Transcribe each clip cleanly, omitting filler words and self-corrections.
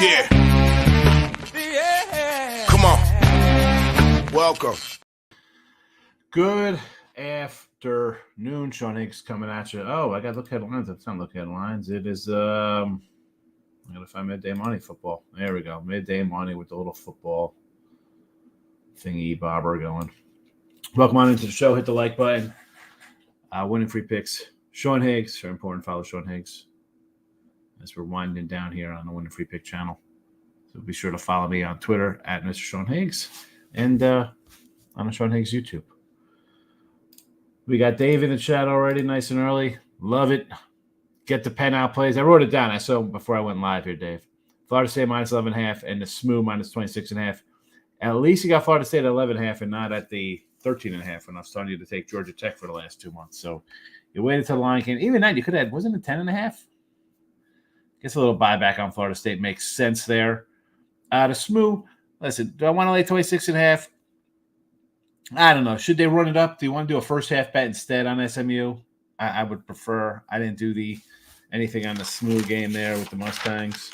Yeah. Come on. Welcome. Good afternoon. Sean Higgs coming at you. Oh, I got to look headlines. It's not look headlines. It is, I got to find Midday Money football. There we go. Midday Money with the little football thingy bobber going. Welcome on into the show. Hit the like button. Winning free picks. Sean Higgs. Very important. Follow Sean Higgs as we're winding down here on the Winning Free Pick channel. So be sure to follow me on Twitter at Mr. Sean Higgs and on the Sean Higgs YouTube. We got Dave in the chat already, nice and early. Love it. Get the pen out plays. I wrote it down. I saw before I went live here, Dave. Florida State minus 11.5 and the SMU minus 26.5. At least you got Florida State at 11.5 and not at the 13.5 when I was telling you to take Georgia Tech for the last 2 months. So you waited till the line came. Even that, you could have, wasn't it 10.5? Guess a little buyback on Florida State makes sense there. The SMU, listen, do I want to lay 26.5? I don't know. Should they run it up? Do you want to do a first half bet instead on SMU? I would prefer. I didn't do anything on the SMU game there with the Mustangs.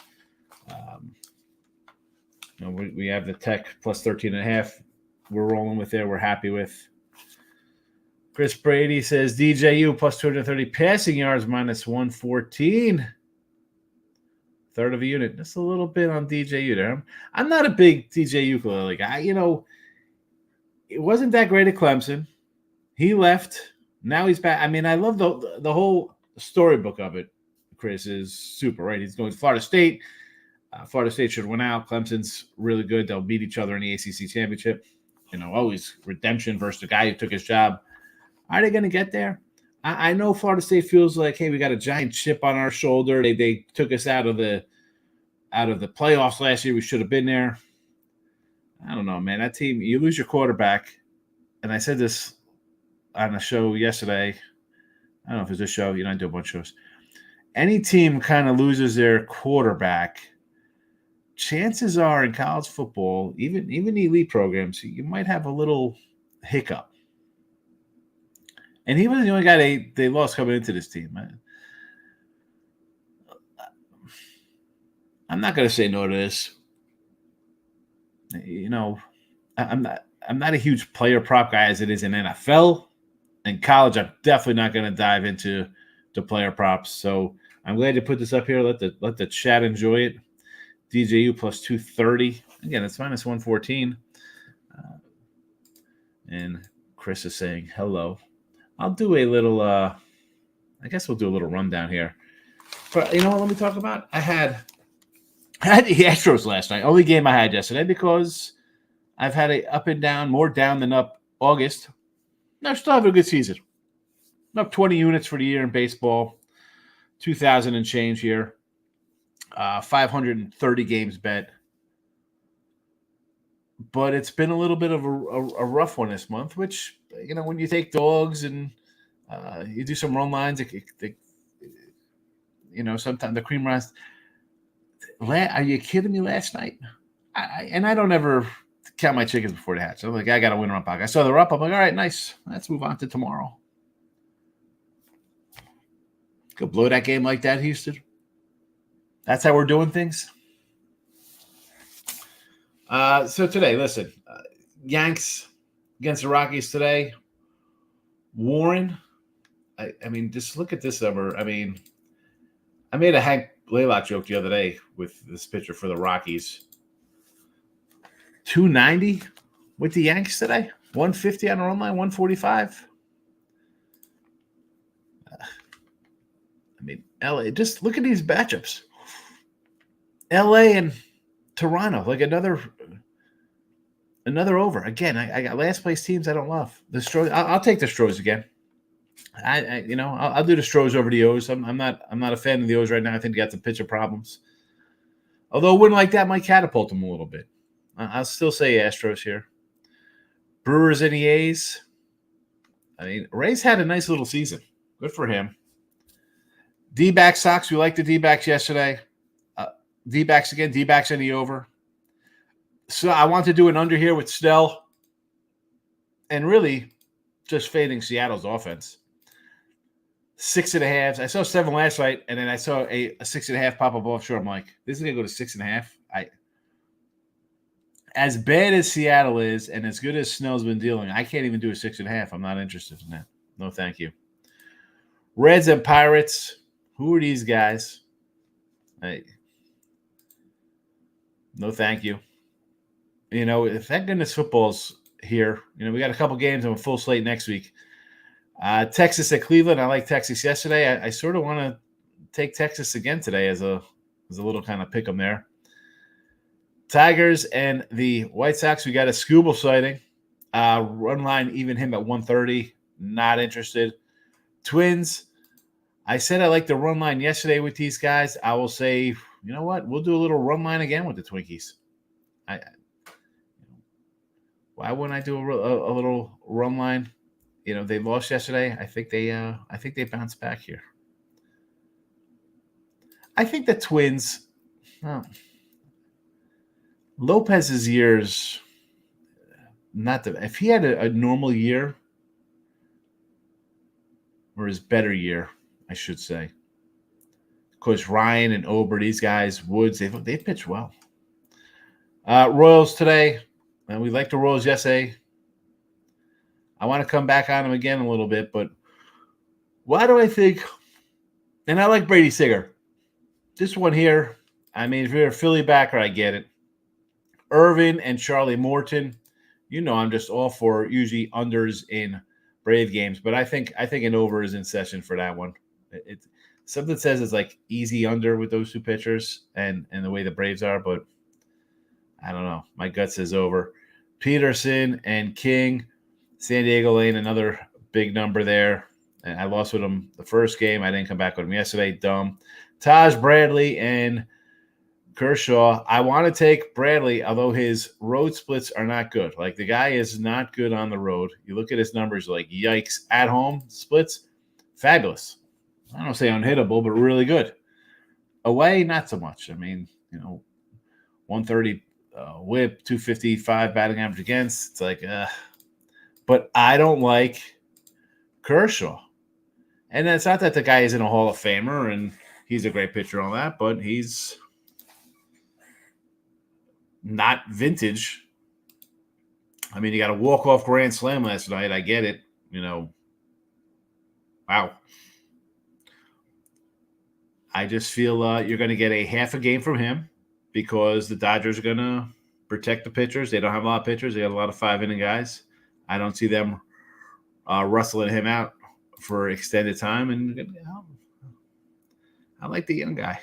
We have the Tech plus 13.5. We're rolling with there. We're happy with. Chris Brady says DJU plus 230 passing yards minus 114. Third of a unit. Just a little bit on DJU there. I'm not a big DJU guy. It wasn't that great at Clemson. He left. Now he's back. I mean, I love the whole storybook of it. Chris is super, right? He's going to Florida State. Florida State should win out. Clemson's really good. They'll beat each other in the ACC championship. Always redemption versus the guy who took his job. Are they going to get there? I know Florida State feels like, hey, we got a giant chip on our shoulder. They took us out of the playoffs last year. We should have been there. I don't know, man. That team, you lose your quarterback, and I said this on a show yesterday. I don't know if it's this show. I do a bunch of shows. Any team kind of loses their quarterback, chances are in college football, even elite programs, you might have a little hiccup. And he was the only guy they lost coming into this team. I'm not going to say no to this. I'm not a huge player prop guy as it is in NFL. In college, I'm definitely not going to dive into the player props. So I'm glad to put this up here. Let the chat enjoy it. DJU plus 230. Again, it's minus 114. And Chris is saying hello. I'll do a little. I guess we'll do a little rundown here. But what? Let me talk about. I had the Astros last night. Only game I had yesterday because I've had a up and down, more down than up August. No, still having a good season. I'm up 20 units for the year in baseball. 2,000 and change here. 530 games bet. But it's been a little bit of a rough one this month, which, when you take dogs and you do some run lines, sometimes the cream rise. Are you kidding me? Last night, I don't ever count my chickens before they hatch. I'm like, I got a winner on pocket. I saw they're up. I'm like, all right, nice. Let's move on to tomorrow. Go blow that game like that, Houston. That's how we're doing things. So today, listen, Yanks against the Rockies today. Warren, I mean, just look at this number. I mean, I made a Hank Blaylock joke the other day with this pitcher for the Rockies. 290 with the Yanks today. 150 on the run line, 145. I mean, LA, just look at these matchups. LA and Toronto, like another over. Again, I got last place teams I don't love. The Stros, I'll take the Stros again. I'll do the Stros over the O's. I'm not a fan of the O's right now. I think they got some pitcher problems. Although a win like that might catapult them a little bit. I'll still say Astros here. Brewers and the A's. I mean, Ray's had a nice little season. Good for him. D-backs, Sox. We liked the D-backs yesterday. D-backs again. D-backs in the over. So I want to do an under here with Snell. And really just fading Seattle's offense. 6.5. I saw 7 last night, and then I saw a 6.5 pop up offshore. I'm like, this is gonna go to 6.5. As bad as Seattle is, and as good as Snell's been dealing, I can't even do a 6.5. I'm not interested in that. No, thank you. Reds and Pirates. Who are these guys? No, thank you. Thank goodness football's here. We got a couple games and a full slate next week. Texas at Cleveland. I like Texas yesterday. I sort of want to take Texas again today as a little kind of pick 'em there. Tigers and the White Sox. We got a Scooble sighting. Run line even him at 130. Not interested. Twins. I said I liked the run line yesterday with these guys. I will say, you know what? We'll do a little run line again with the Twinkies. Why wouldn't I do a little run line? They lost yesterday. I think they bounced back here. I think the Twins. Lopez's years, if he had a normal year, or his better year, I should say. Of course, Ryan and Ober, these guys, Woods, they pitch well. Royals today, and we liked the Royals yesterday. I want to come back on them again a little bit, but why do I think? And I like Brady Singer. This one here, if you're a Philly backer, I get it. Irvin and Charlie Morton, I'm just all for usually unders in Brave games, but I think an over is in session for that one. Something says it's like easy under with those two pitchers and the way the Braves are, but I don't know. My gut says over. Peterson and King, San Diego Lane, another big number there. And I lost with him the first game. I didn't come back with him yesterday. Dumb. Taj Bradley and Kershaw. I want to take Bradley, although his road splits are not good. Like, the guy is not good on the road. You look at his numbers, like, yikes. At home splits, fabulous. I don't say unhittable, but really good. Away, not so much. 130 whip, 255 batting average against. It's like, but I don't like Kershaw. And it's not that the guy isn't a Hall of Famer and he's a great pitcher and all that, but he's not vintage. You got a walk-off grand slam last night. I get it. Wow. I just feel you're going to get a half a game from him because the Dodgers are going to protect the pitchers. They don't have a lot of pitchers. They got a lot of 5-inning guys. I don't see them rustling him out for extended time. And I like the young guy.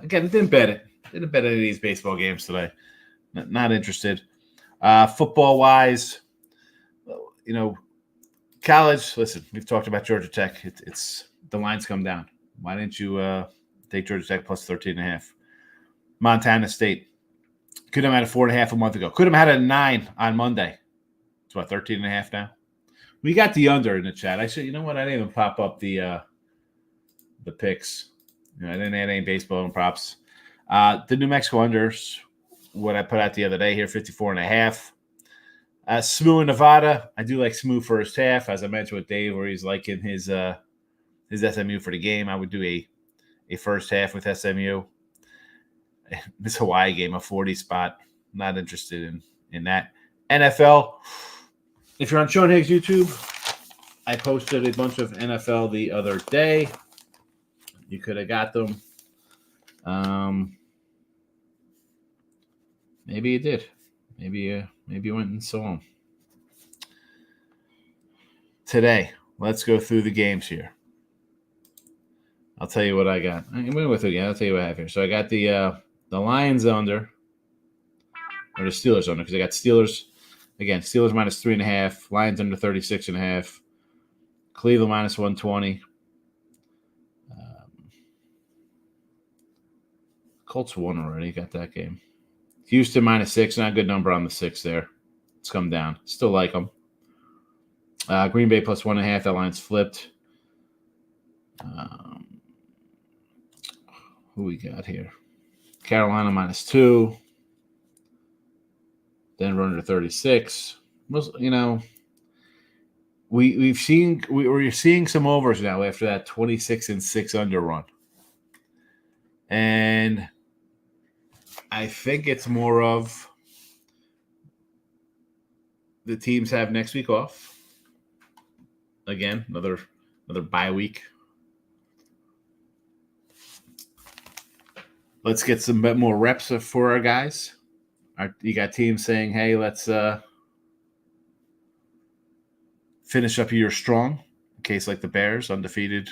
Again, didn't bet it. Didn't bet any of these baseball games today. Not interested. Football-wise, college, listen, we've talked about Georgia Tech. It's the lines come down. Why didn't you take Georgia Tech plus 13.5? Montana State. Could have had a 4.5 a month ago. Could have had a 9 on Monday. It's what, 13.5 now? We got the under in the chat. I said, you know what? I didn't even pop up the picks. I didn't add any baseball and props. The New Mexico unders, what I put out the other day here, 54.5. SMU in Nevada. I do like SMU first half, as I mentioned with Dave, where he's liking his SMU for the game. I would do a first half with SMU. This Hawaii game, a 40 spot. Not interested in that. NFL. If you're on Sean Higgs YouTube, I posted a bunch of NFL the other day. You could have got them. Maybe you did. Maybe you went and saw them. Today, let's go through the games here. I'll tell you what I got. I'm going with it again. I'll tell you what I have here. So I got the Lions under, or the Steelers under, because I got Steelers. Again, Steelers minus 3.5. Lions under 36.5. Cleveland minus 120. Colts won already. Got that game. Houston minus 6. Not a good number on the 6 there. It's come down. Still like them. Green Bay plus 1.5. That line's flipped. Who we got here? Carolina minus 2. Denver under 36. we're seeing some overs now after that 26-6 under run, and I think it's more of the teams have next week off. Again, another bye week. Let's get some bit more reps for our guys. You got teams saying, "Hey, let's finish up a year strong." In case like the Bears, undefeated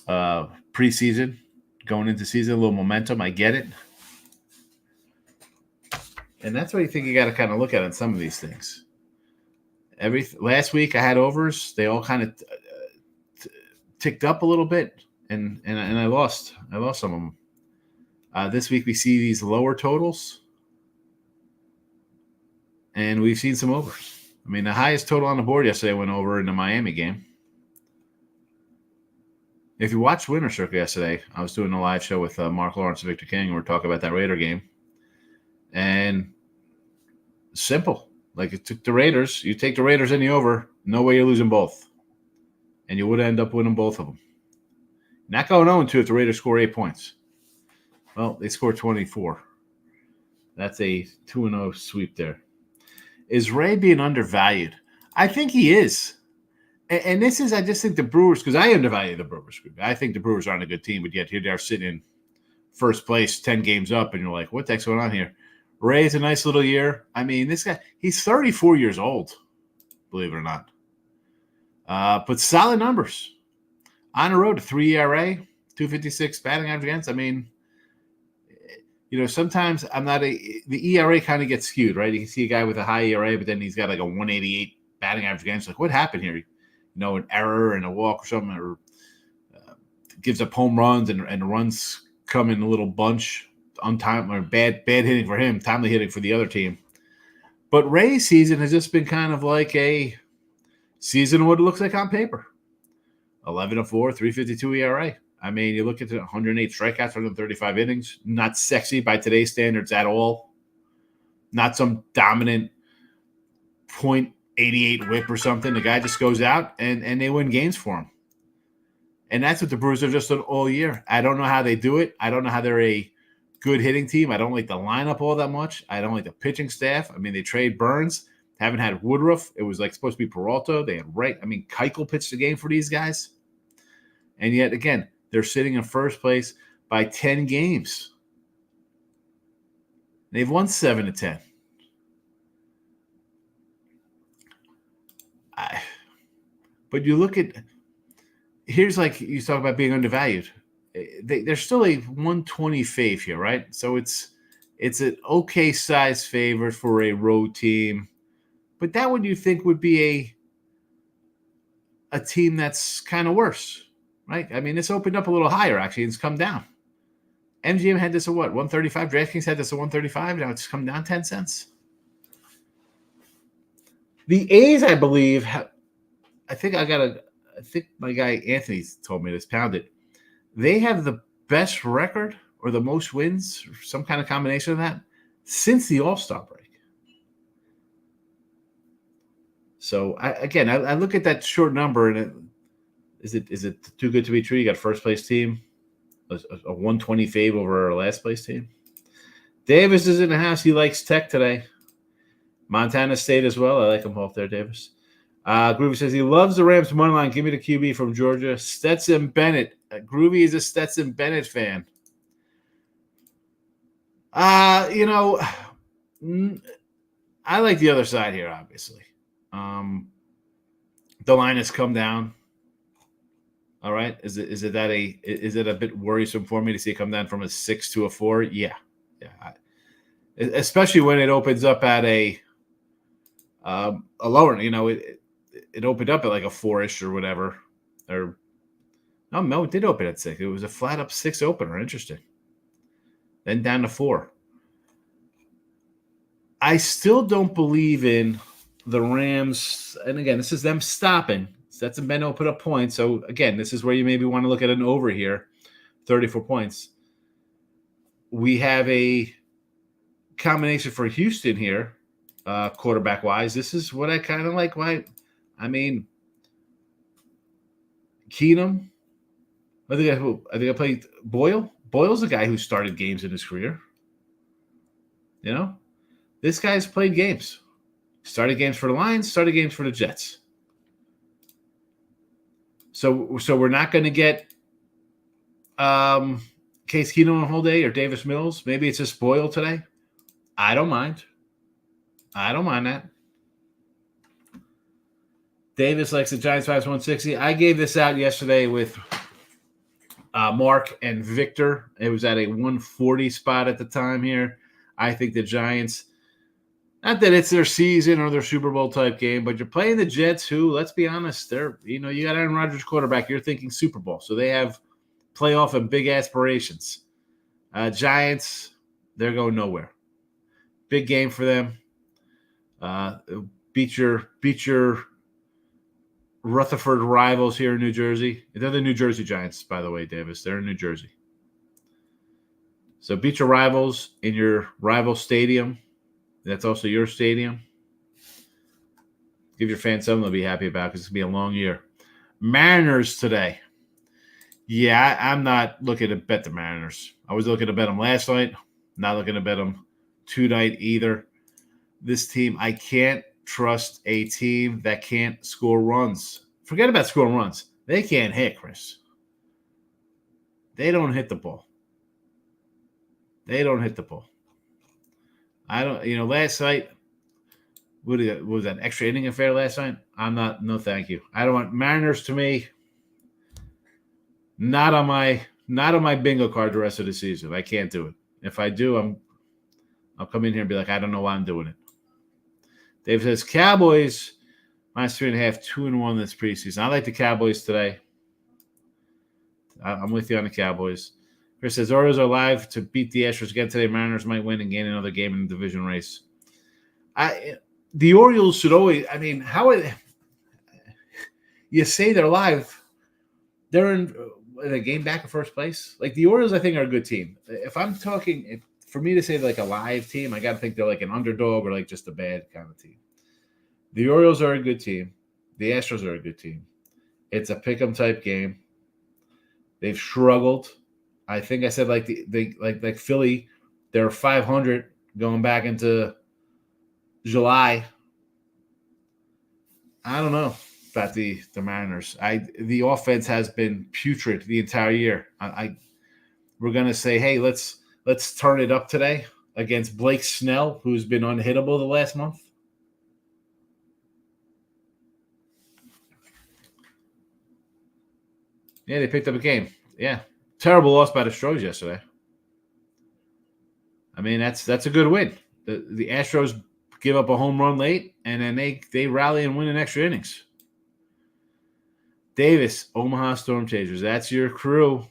preseason, going into season, a little momentum. I get it, and that's what you think you got to kind of look at on some of these things. Last week I had overs; they all kind of ticked up a little bit, and I lost some of them. This week we see these lower totals, and we've seen some overs. I mean, the highest total on the board yesterday went over in the Miami game. If you watched Winner Circle yesterday, I was doing a live show with Mark Lawrence and Victor King, and we're talking about that Raider game. And simple. Like, it took the Raiders. You take the Raiders in the over, no way you're losing both. And you would end up winning both of them. Not going 0-2 if the Raiders score 8 points. Well, they scored 24. That's a 2-0 sweep there. Is Ray being undervalued? I think he is. And this is, I just think the Brewers, because I undervalue the Brewers. I think the Brewers aren't a good team, but yet here they are sitting in first place, 10 games up, and you're like, what the heck's going on here? Ray's a nice little year. I mean, this guy, he's 34 years old, believe it or not. But solid numbers. On the road, a 3 ERA, 256 batting average against. I mean, sometimes the ERA kind of gets skewed, right? You can see a guy with a high ERA, but then he's got like a 188 batting average against. Like, what happened here? An error and a walk or something, or gives up home runs and the runs come in a little bunch, untimely or bad hitting for him, timely hitting for the other team. But Ray's season has just been kind of like a season of what it looks like on paper. 11-4, 3.52 ERA. I mean, you look at the 108 strikeouts, 135 innings. Not sexy by today's standards at all. Not some dominant .88 whip or something. The guy just goes out and they win games for him. And that's what the Brewers have just done all year. I don't know how they do it. I don't know how they're a good hitting team. I don't like the lineup all that much. I don't like the pitching staff. I mean, they trade Burns. Haven't had Woodruff. It was like supposed to be Peralta. They had Wright. I mean, Keuchel pitched the game for these guys. And yet, again, they're sitting in first place by 10 games. They've won 7-10. But you look at – here's like you talk about being undervalued. They're still a 120 fave here, right? So it's an okay size favorite for a road team. But that would you think would be a team that's kind of worse, right? I mean, this opened up a little higher, actually. It's come down. MGM had this at what, 135? DraftKings had this at 135. Now it's come down 10 cents. The A's, I believe, I think my guy Anthony told me this, pounded. They have the best record or the most wins, or some kind of combination of that, since the All-Star break. So I look at that short number and is it too good to be true? You got first place team, a 120 fave over our last place team. Davis is in the house. He likes Tech today. Montana State as well. I like them both there, Davis. Groovy says he loves the Rams money line. Give me the QB from Georgia, Stetson Bennett. Groovy is a Stetson Bennett fan. I like the other side here, obviously. The line has come down. All right. Is it a bit worrisome for me to see it come down from a 6 to a 4? Yeah. Especially when it opens up at a lower, it opened up at like a 4-ish or whatever. Or no, it did open at 6. It was a flat up 6 opener. Interesting. Then down to 4. I still don't believe in the Rams. And again, this is them stopping. Stetson Bennett will put up points. So again, this is where you maybe want to look at an over here, 34 points. We have a combination for Houston here, quarterback-wise. This is what I kind of like. I mean, Keenum. I think I played Boyle. Boyle's a guy who started games in his career. You know, this guy's played games. Started games for the Lions. Started games for the Jets. So we're not going to get Case Keenum on a whole day or Davis Mills. Maybe it's just Boyle today. I don't mind. I don't mind that. Davis likes the Giants 5-160. I gave this out yesterday with Mark and Victor. It was at a 140 spot at the time here. I think the Giants, not that it's their season or their Super Bowl type game, but you're playing the Jets who, let's be honest, you got Aaron Rodgers quarterback. You're thinking Super Bowl. So they have playoff and big aspirations. Giants, they're going nowhere. Big game for them. Beat your Rutherford rivals here in New Jersey. They're the New Jersey Giants, by the way, Davis. They're in New Jersey. So beat your rivals in your rival stadium. That's also your stadium. Give your fans something to be happy about because it's going to be a long year. Mariners today. Yeah, I'm not looking to bet the Mariners. I was looking to bet them last night. Not looking to bet them tonight either. This team, I can't trust a team that can't score runs. Forget about scoring runs. They can't hit, Chris. They don't hit the ball. Last night, what was that extra inning affair last night? No thank you. I don't want Mariners to me. Not on my bingo card the rest of the season. I can't do it. If I do, I'll come in here and be like, I don't know why I'm doing it. Dave says Cowboys -3.5, 2-1 this preseason. I like the Cowboys today. I'm with you on the Cowboys. Chris says Orioles are live to beat the Astros again today. Mariners might win and gain another game in the division race. The Orioles should always. I mean, you say they're live? They're in a game back in first place. Like the Orioles, I think are a good team. If I'm talking, for me to say like a live team, I got to think they're like an underdog or like just a bad kind of team. The Orioles are a good team. The Astros are a good team. It's a pick'em type game. They've struggled. I think I said like like Philly, they're 500 going back into July. I don't know about the Mariners. The offense has been putrid the entire year. We're gonna say, hey, let's turn it up today against Blake Snell, who's been unhittable the last month. Yeah, they picked up a game. Yeah. Terrible loss by the Astros yesterday. I mean, that's a good win. The Astros give up a home run late, and then they rally and win in extra innings. Davis, Omaha Storm Chasers. That's your crew.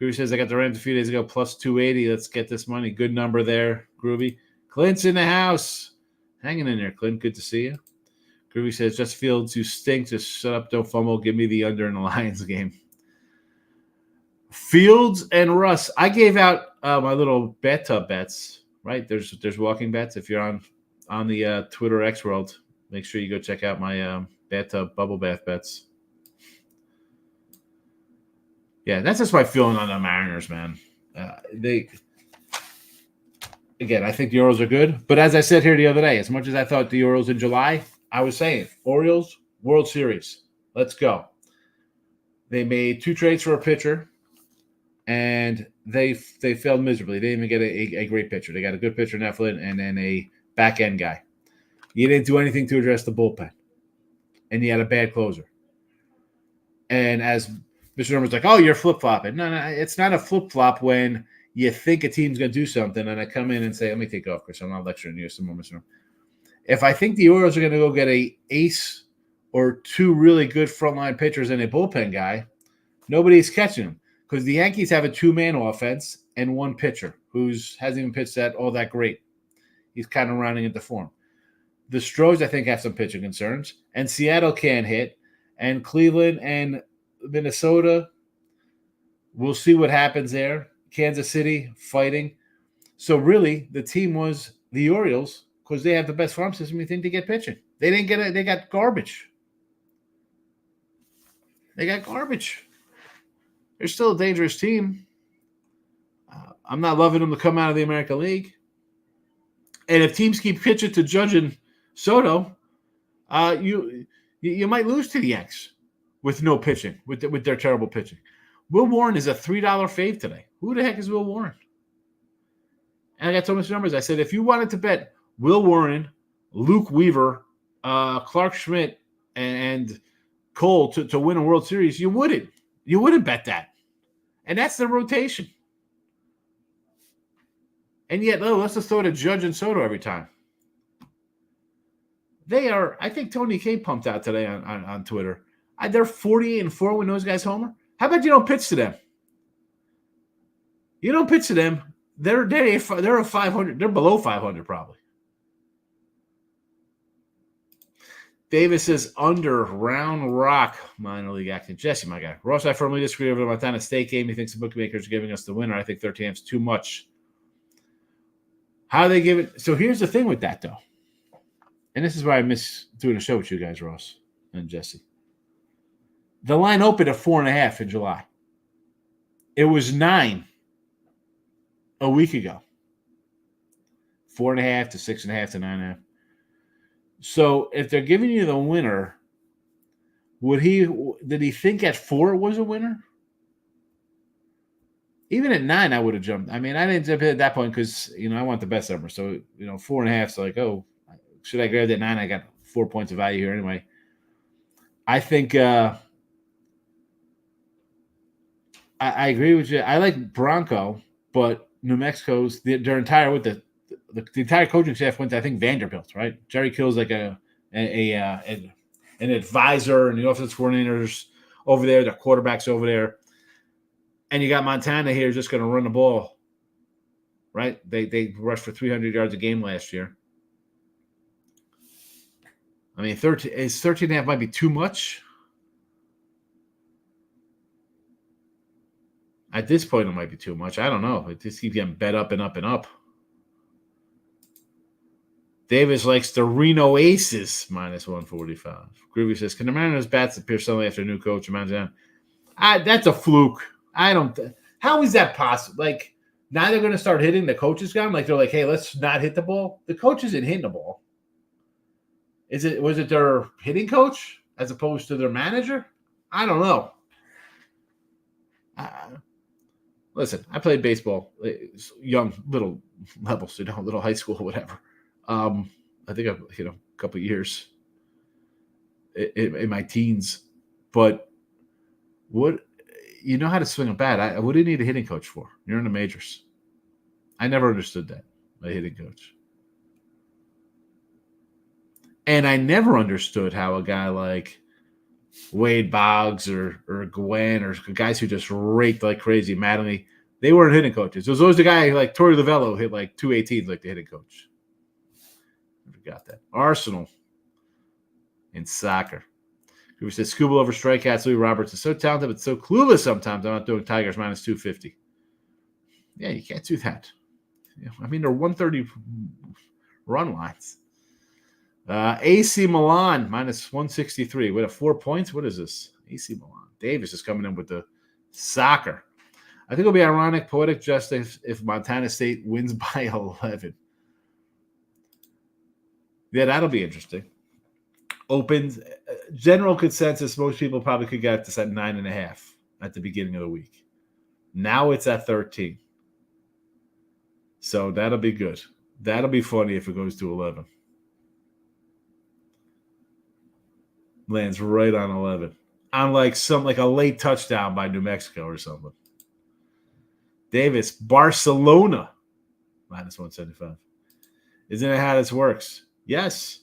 Groovy says, I got the Rams a few days ago, +280. Let's get this money. Good number there, Groovy. Clint's in the house. Hanging in there, Clint. Good to see you. Groovy says, just Fields, you stink. Just shut up, don't fumble. Give me the under in the Lions game. Fields and Russ. I gave out my little bathtub bets, right? There's walking bets. If you're on the Twitter X world, make sure you go check out my bathtub bubble bath bets. Yeah, that's just my feeling on the Mariners, man. I think the Orioles are good. But as I said here the other day, as much as I thought the Orioles in July, I was saying, Orioles, World Series. Let's go. They made 2 trades for a pitcher, and they failed miserably. They didn't even get a great pitcher. They got a good pitcher, Neflin, and then a back-end guy. You didn't do anything to address the bullpen, and you had a bad closer. And as Mr. Norman's like, oh, you're flip-flopping. No, it's not a flip-flop when you think a team's going to do something, and I come in and say, let me take off, Chris. I'm not lecturing you some more, Mr. Norman. If I think the Orioles are going to go get a ace or 2 really good frontline pitchers and a bullpen guy, nobody's catching them because the Yankees have a 2-man offense and 1 pitcher who hasn't even pitched all that great. He's kind of rounding into form. The Stros, I think, have some pitching concerns, and Seattle can't hit, and Cleveland and Minnesota, we'll see what happens there. Kansas City fighting. So really, the team was the Orioles because they have the best farm system. You think they get pitching? They didn't get it. They got garbage. They got garbage. They're still a dangerous team. I'm not loving them to come out of the American League. And if teams keep pitching to Judge and Soto, you might lose to the Yanks with no pitching, with their terrible pitching. Will Warren is a $3 fave today. Who the heck is Will Warren? And I got so much numbers. I said, if you wanted to bet Will Warren, Luke Weaver, Clark Schmidt, and Cole to win a World Series, you wouldn't. You wouldn't bet that. And that's the rotation. And yet, let's just throw to Judge and Soto every time. They are, I think Tony K pumped out today on Twitter. They're 48-4 when those guys homer. How about you don't pitch to them? You don't pitch to them. They're a 500. They're below 500 probably. Davis says under Round Rock minor league action. Jesse, my guy. Ross, I firmly disagree over the Montana State game. He thinks the bookmakers are giving us the winner. I think 13 is too much. How do they give it? So here's the thing with that, though. And this is why I miss doing a show with you guys, Ross and Jesse. The line opened at 4.5 in July. It was 9 a week ago. 4.5 to 6.5 to 9.5. So if they're giving you the winner, did he think at 4 it was a winner? Even at 9, I would have jumped. I mean, I didn't jump in at that point because, I want the best number. So, 4.5. So, like, oh, should I grab that 9? I got 4 points of value here anyway. I think I agree with you. I like Bronco, but New Mexico's their entire the entire coaching staff went to, I think, Vanderbilt, right? Jerry Kill's like an advisor, and the offensive coordinators over there, the quarterbacks over there. And you got Montana here just going to run the ball, right? They rushed for 300 yards a game last year. I mean, 13.5 might be too much. At this point, it might be too much. I don't know. It just keeps getting bet up and up and up. Davis likes the Reno Aces minus 145. Groovy says, can the Mariners bats appear suddenly after a new coach? That's a fluke. How is that possible? Like, now they're going to start hitting the coach's gun? Like, they're like, hey, let's not hit the ball? The coach isn't hitting the ball. Was it their hitting coach as opposed to their manager? I don't know. Listen, I played baseball, young, little levels, little high school or whatever. I think I've, a couple of years in my teens. But you know how to swing a bat. What do you need a hitting coach for? You're in the majors. I never understood that, a hitting coach. And I never understood how a guy like Wade Boggs or Gwen or guys who just raked like crazy, Mattingly, they weren't hitting coaches. It was always the guy like Torey Lovello hit like 218 like the hitting coach. I forgot that. Arsenal in soccer. Who says Scooble over strikeouts. Louis Roberts is so talented but so clueless sometimes. I'm not doing Tigers minus 250. Yeah, you can't do that. They're 130 run lines. AC Milan minus 163. With 4 points. What is this? AC Milan. Davis is coming in with the soccer. I think it'll be ironic, poetic justice if Montana State wins by 11. Yeah, that'll be interesting. Opens general consensus. Most people probably could get this at 9.5 at the beginning of the week. Now it's at 13. So that'll be good. That'll be funny if it goes to 11. Lands right on 11. On like a late touchdown by New Mexico or something. Davis, Barcelona, minus 175. Isn't it how this works? Yes.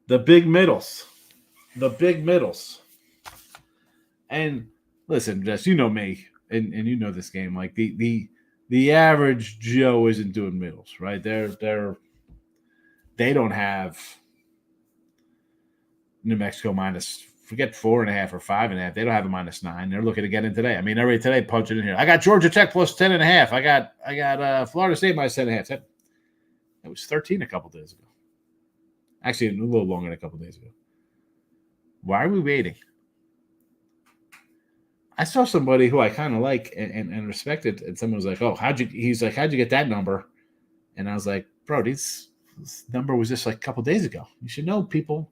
The big middles. And listen, Jess, you know me, and you know this game. Like the average Joe isn't doing middles, right? They don't have New Mexico minus, forget 4.5 or 5.5. They don't have a minus 9. They're looking to get in today. Every today punching in here. I got Georgia Tech plus 10.5. I got Florida State minus 10.5. It was 13 a couple days ago. Actually, a little longer than a couple days ago. Why are we waiting? I saw somebody who I kind of like and respected, and someone was like, "Oh, how'd you?" He's like, "How'd you get that number?" And I was like, "Bro, this number was just like a couple days ago. You should know people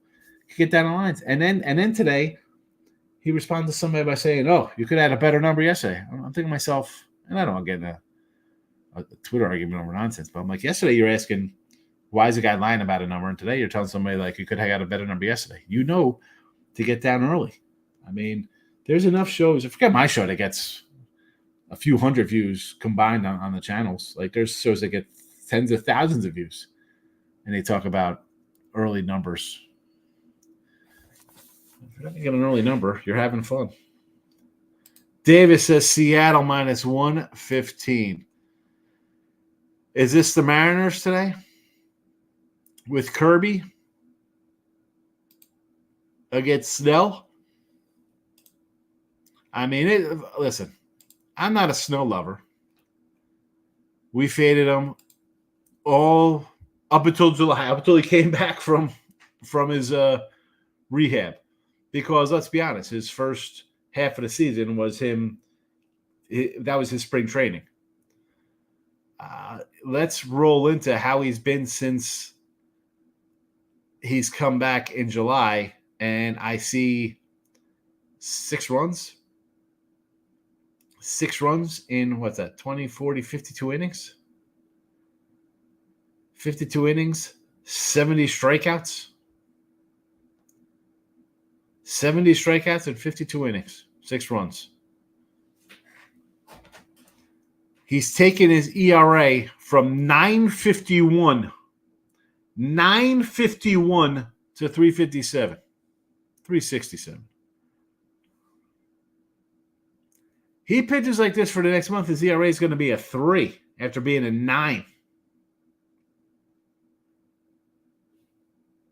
can get down the lines." And then today, he responded to somebody by saying, "Oh, you could have had a better number yesterday." I'm thinking to myself, and I don't want to get in a Twitter argument over nonsense, but I'm like, yesterday you're asking, why is a guy lying about a number? And today you're telling somebody like you could have got a better number yesterday. You know to get down early. I mean, there's enough shows. I forget my show that gets a few hundred views combined on the channels. Like there's shows that get tens of thousands of views, and they talk about early numbers. If you're not going to get an early number, you're having fun. Davis says Seattle minus 115. Is this the Mariners today? With Kirby against Snell? I mean, listen, I'm not a Snow lover. We faded him all up until July, up until he came back from his rehab. Because let's be honest, his first half of the season was that was his spring training. Let's roll into how he's been since he's come back in July, and I see 6 runs. 6 runs in, what's that, 20, 40, 52 innings? 52 innings, 70 strikeouts. 70 strikeouts in 52 innings, 6 runs. He's taken his ERA from 9.51 to 3.57, 3.67. He pitches like this for the next month. His ERA is going to be a 3 after being a 9.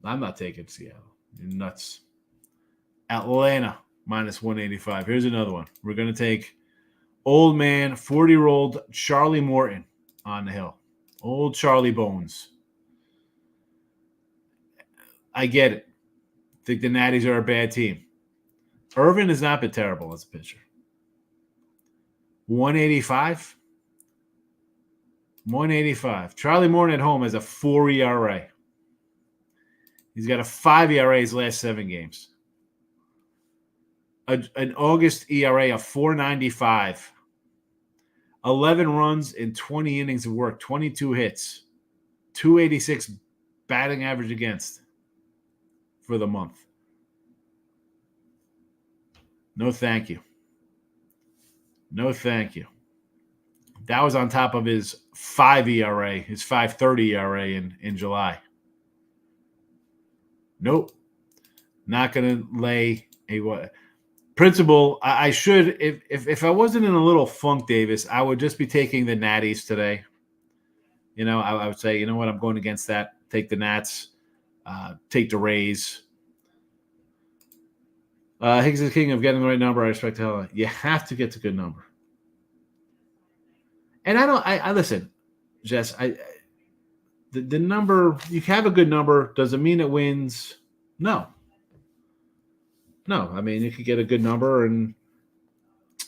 I'm not taking Seattle. You're nuts. Atlanta minus 185. Here's another one. We're going to take old man, 40-year-old Charlie Morton on the hill. Old Charlie Bones. I get it. Think the Natties are a bad team. Irvin has not been terrible as a pitcher. 185. 185. Charlie Morton at home has a 4 ERA. He's got a 5 ERA his last 7 games. An August ERA of 4.95. 11 runs in 20 innings of work. 22 hits. 286 batting average against for the month. No thank you. No thank you. That was on top of his 5 ERA, his 5.30 ERA in July. Nope. Not going to lay a what. Principal, I should, if I wasn't in a little funk, Davis, I would just be taking the Natties today. You know, I would say, you know what, I'm going against that. Take the Nats. Take the Rays. Higgs is the king of getting the right number. I respect hell. You have to get the good number. And I listen, Jess, the number, you have a good number. Does it mean it wins? No. No, I mean, you could get a good number and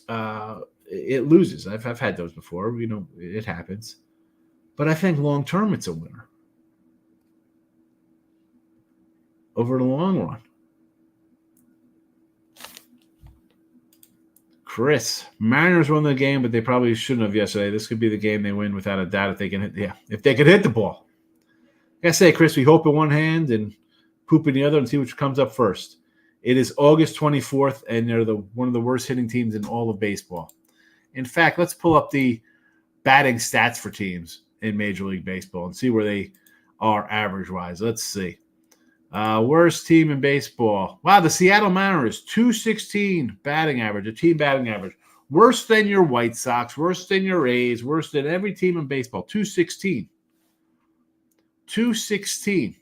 it loses. I've had those before. You know, it happens. But I think long term, it's a winner. Over the long run. Chris, Mariners won the game, but they probably shouldn't have yesterday. This could be the game they win without a doubt if they can hit. Yeah, if they could hit the ball. Like I say, Chris, we hope in one hand and poop in the other and see which comes up first. It is August 24th, and they're one of the worst hitting teams in all of baseball. In fact, let's pull up the batting stats for teams in Major League Baseball and see where they are average-wise. Let's see. Worst team in baseball. Wow, the Seattle Mariners, 216 batting average, a team batting average. Worse than your White Sox, worse than your A's, worse than every team in baseball. 216. 216.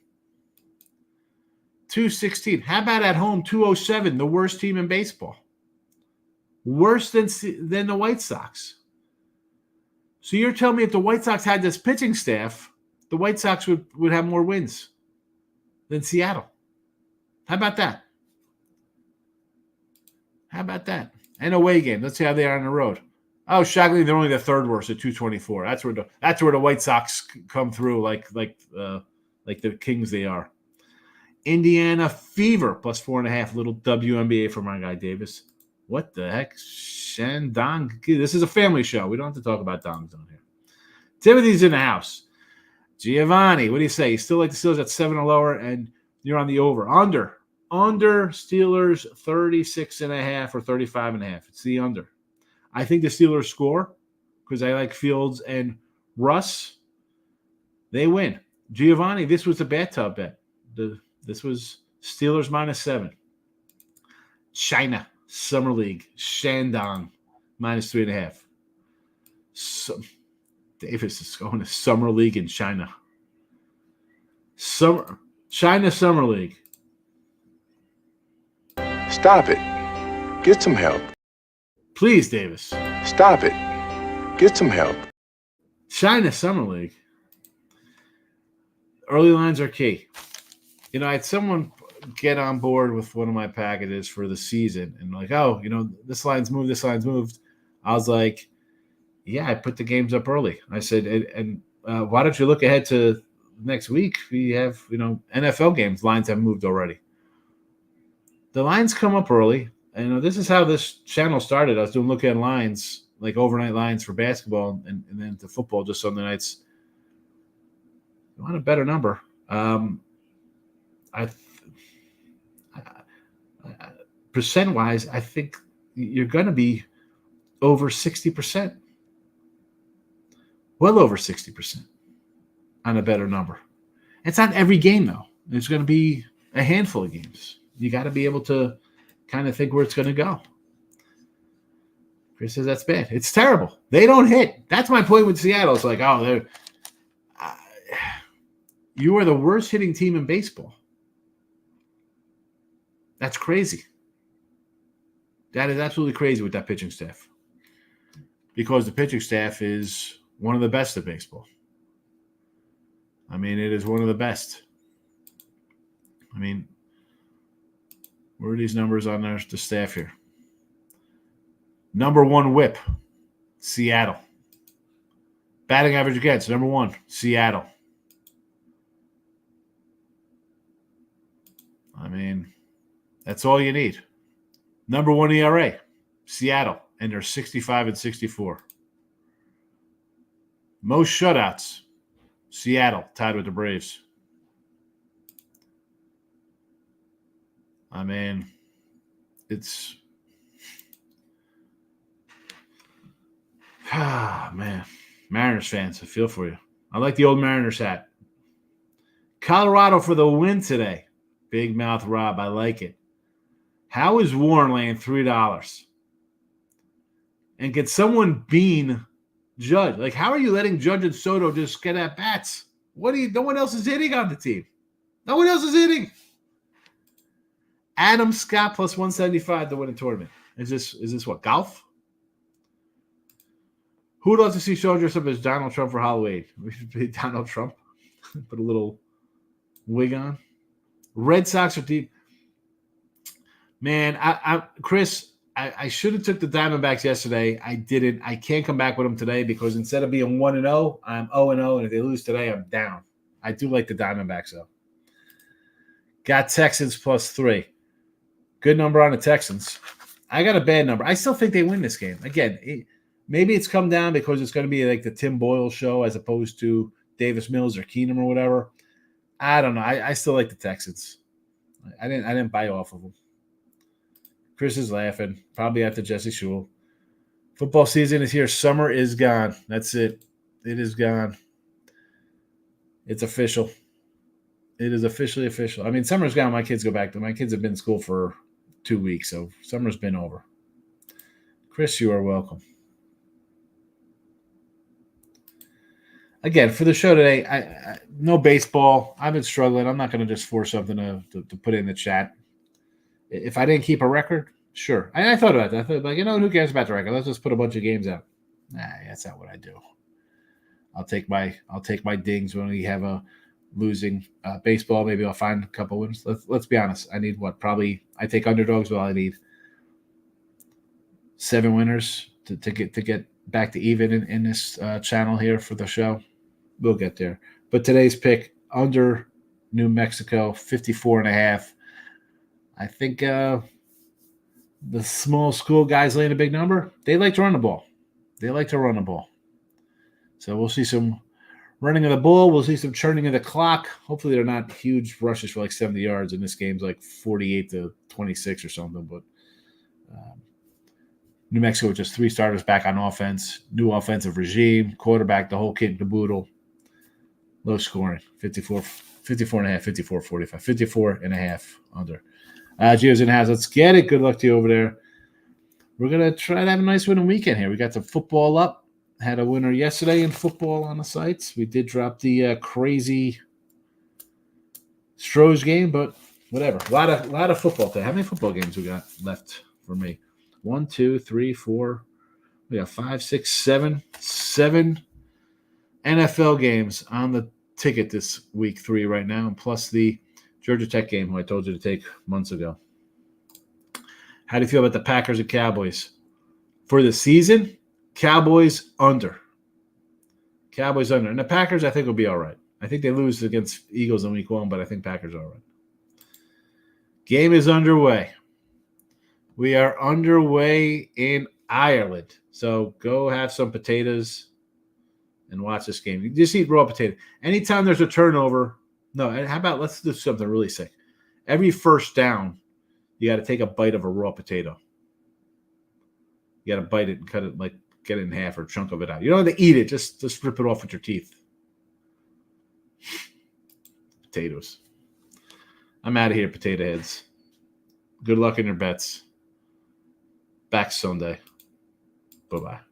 216. How about at home, 207, the worst team in baseball? Worse than the White Sox. So you're telling me if the White Sox had this pitching staff, the White Sox would have more wins than Seattle. How about that? How about that? And away game. Let's see how they are on the road. Oh, shockingly, they're only the third worst at 224. That's where the White Sox come through like the Kings they are. Indiana Fever plus 4.5. Little WNBA for my guy Davis. What the heck? Shandong. This is a family show. We don't have to talk about dongs on here. Timothy's in the house. Giovanni, what do you say? You still like the Steelers at 7 or lower, and you're on the over. Under Steelers 36.5 or 35.5. It's the under. I think the Steelers score because I like Fields and Russ. They win. Giovanni, this was a bathtub bet. This was Steelers -7. China Summer League Shandong -3.5. So Davis is going to Summer League in China. China Summer League. Stop it. Get some help. Please, Davis. Stop it. Get some help. China Summer League. Early lines are key. I had someone get on board with one of my packages for the season and like, oh, this line's moved, this line's moved. I was like, yeah, I put the games up early. I said, and why don't you look ahead to next week? We have, NFL games. Lines have moved already. The lines come up early. And this is how this channel started. I was doing look-ahead lines, like overnight lines for basketball and then to football just Sunday nights. You want a better number. Percent-wise, I think you're going to be over 60%. Well over 60% on a better number. It's not every game, though. It's going to be a handful of games. You got to be able to kind of think where it's going to go. Chris says that's bad. It's terrible. They don't hit. That's my point with Seattle. It's like, oh, you are the worst hitting team in baseball. That's crazy. That is absolutely crazy with that pitching staff. Because the pitching staff is one of the best of baseball. I mean, it is one of the best. I mean, where are these numbers on the staff here? Number 1 whip, Seattle. Batting average against, number 1, Seattle. I mean, that's all you need. Number 1 ERA, Seattle, and they're 65 and 64. Most shutouts, Seattle, tied with the Braves. I mean, it's man, Mariners fans, I feel for you. I like the old Mariners hat. Colorado for the win today. Big mouth Rob, I like it. How is Warren laying $3? And can someone bean Judge? Like, how are you letting Judge and Soto just get at bats? No one else is hitting on the team. No one else is hitting. Adam Scott plus 175 to win a tournament. Is this what, golf? Who would love to see Sean dress up as Donald Trump for Halloween? We should be Donald Trump. Put a little wig on. Red Sox are deep. Man, Chris, I should have took the Diamondbacks yesterday. I didn't. I can't come back with them today because instead of being 1-0, I'm 0-0, and if they lose today, I'm down. I do like the Diamondbacks, though. Got Texans plus 3. Good number on the Texans. I got a bad number. I still think they win this game. Again, maybe it's come down because it's going to be like the Tim Boyle show as opposed to Davis Mills or Keenum or whatever. I don't know. I still like the Texans. I didn't buy off of them. Chris is laughing. Probably after Jesse Shule. Football season is here. Summer is gone. That's it. It is gone. It's official. It is officially official. I mean, summer's gone. My kids go back. My kids have been in school for 2 weeks, so summer's been over. Chris, you are welcome. Again, for the show today, I no baseball. I've been struggling. I'm not going to just force something to put in the chat. If I didn't keep a record, sure. I thought about that. I thought, like, who cares about the record? Let's just put a bunch of games out. Nah, that's not what I do. I'll take my dings when we have a losing baseball. Maybe I'll find a couple wins. Let's be honest. I need what? Probably I take underdogs. Well, I need 7 winners to get back to even in this channel here for the show. We'll get there. But today's pick, under New Mexico, 54.5. I think the small school guys laying a big number. They like to run the ball. So we'll see some running of the ball. We'll see some churning of the clock. Hopefully they're not huge rushes for like 70 yards. And this game's like 48-26 or something. But New Mexico with just 3 starters back on offense. New offensive regime. Quarterback, the whole kit and caboodle. Low scoring. 54.5, 54-45. 54.5 under. Gio's in the house. Let's get it. Good luck to you over there. We're going to try to have a nice winning weekend here. We got some football up. Had a winner yesterday in football on the sites. We did drop the crazy Strohs game, but whatever. A lot of football today. How many football games we got left for me? 1, 2, 3, 4. We got 5, 6, 7. 7 NFL games on the ticket this week 3 right now, and plus the Georgia Tech game, who I told you to take months ago. How do you feel about the Packers and Cowboys? For the season, Cowboys under. And the Packers, I think, will be all right. I think they lose against Eagles in week 1, but I think Packers are all right. Game is underway. We are underway in Ireland. So go have some potatoes and watch this game. You just eat raw potato. Anytime there's a turnover, how about let's do something really sick. Every first down, you got to take a bite of a raw potato. You got to bite it and cut it, like get it in half or a chunk of it out. You don't have to eat it. Just rip it off with your teeth. Potatoes. I'm out of here, potato heads. Good luck in your bets. Back Sunday. Bye-bye.